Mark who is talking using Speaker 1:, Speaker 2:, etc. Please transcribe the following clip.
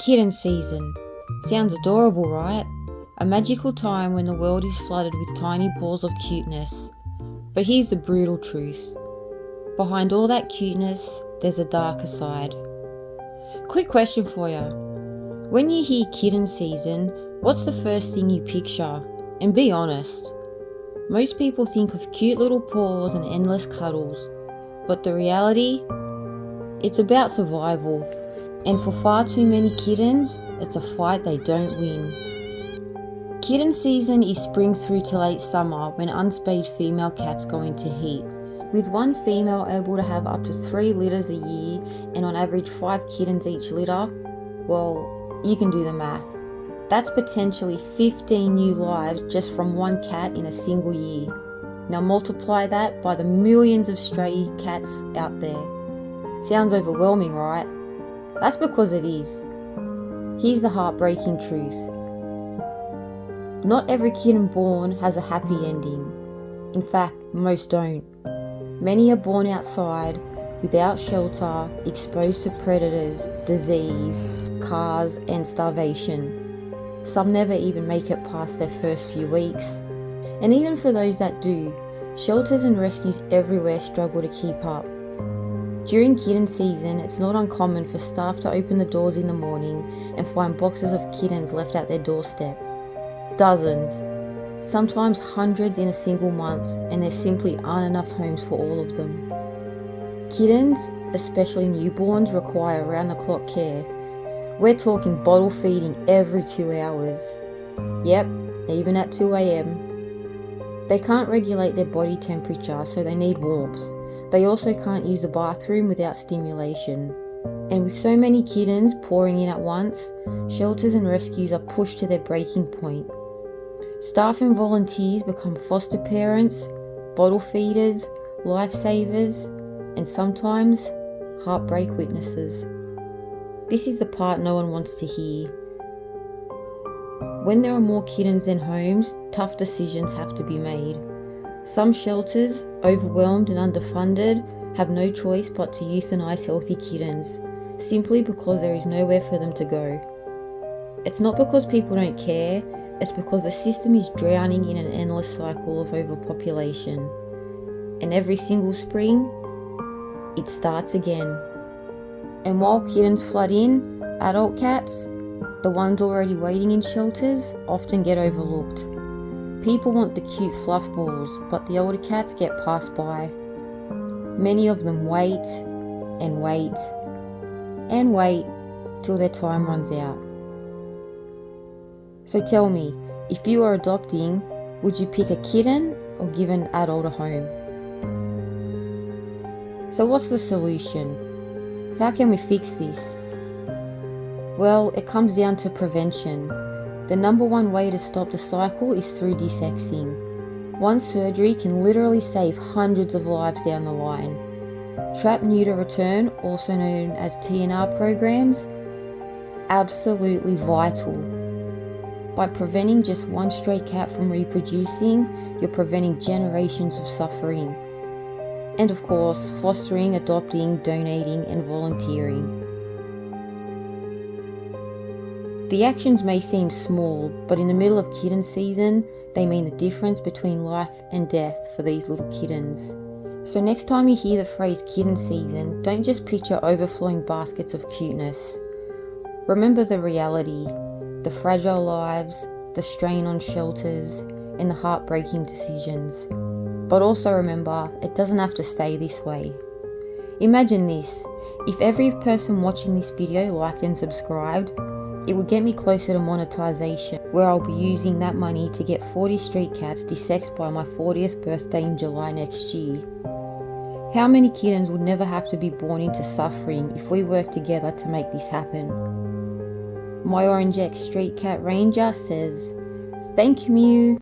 Speaker 1: Kitten season. Sounds adorable, right? A magical time when the world is flooded with tiny balls of cuteness. But here's the brutal truth. Behind all that cuteness, there's a darker side. Quick question for you. When you hear kitten season, what's the first thing you picture? And be honest. Most people think of cute little paws and endless cuddles. But the reality? It's about survival. And for far too many kittens, it's a fight they don't win. Kitten season is spring through to late summer when unspayed female cats go into heat. With one female able to have up to 3 litters a year and on average 5 kittens each litter, well, you can do the math. That's potentially 15 new lives just from one cat in a single year. Now multiply that by the millions of stray cats out there. Sounds overwhelming, right? That's because it is. Here's the heartbreaking truth. Not every kitten born has a happy ending. In fact, most don't. Many are born outside, without shelter, exposed to predators, disease, cars, and starvation. Some never even make it past their first few weeks. And even for those that do, shelters and rescues everywhere struggle to keep up. During kitten season, it's not uncommon for staff to open the doors in the morning and find boxes of kittens left at their doorstep. Dozens, sometimes hundreds in a single month, and there simply aren't enough homes for all of them. Kittens, especially newborns, require round-the-clock care. We're talking bottle feeding every 2 hours. Yep, even at 2 a.m. They can't regulate their body temperature, so they need warmth. They also can't use the bathroom without stimulation. And with so many kittens pouring in at once, shelters and rescues are pushed to their breaking point. Staff and volunteers become foster parents, bottle feeders, lifesavers, and sometimes heartbreak witnesses. This is the part no one wants to hear. When there are more kittens than homes, tough decisions have to be made. Some shelters, overwhelmed and underfunded, have no choice but to euthanize healthy kittens, simply because there is nowhere for them to go. It's not because people don't care, it's because the system is drowning in an endless cycle of overpopulation. And every single spring, it starts again. And while kittens flood in, adult cats, the ones already waiting in shelters, often get overlooked. People want the cute fluff balls, but the older cats get passed by. Many of them wait and wait and wait till their time runs out. So tell me, if you are adopting, would you pick a kitten or give an adult a home? So what's the solution? How can we fix this? Well, it comes down to prevention. The number one way to stop the cycle is through desexing. One surgery can literally save hundreds of lives down the line. Trap neuter return, also known as TNR programs, absolutely vital. By preventing just one stray cat from reproducing, you're preventing generations of suffering. And of course, fostering, adopting, donating, and volunteering. The actions may seem small, but in the middle of kitten season, they mean the difference between life and death for these little kittens. So next time you hear the phrase kitten season, don't just picture overflowing baskets of cuteness. Remember the reality, the fragile lives, the strain on shelters, and the heartbreaking decisions. But also remember, it doesn't have to stay this way. Imagine this, if every person watching this video liked and subscribed, it would get me closer to monetization, where I'll be using that money to get 40 street cats desexed by my 40th birthday in July next year. How many kittens would never have to be born into suffering if we work together to make this happen? My Orange X Street Cat Ranger says, thank you.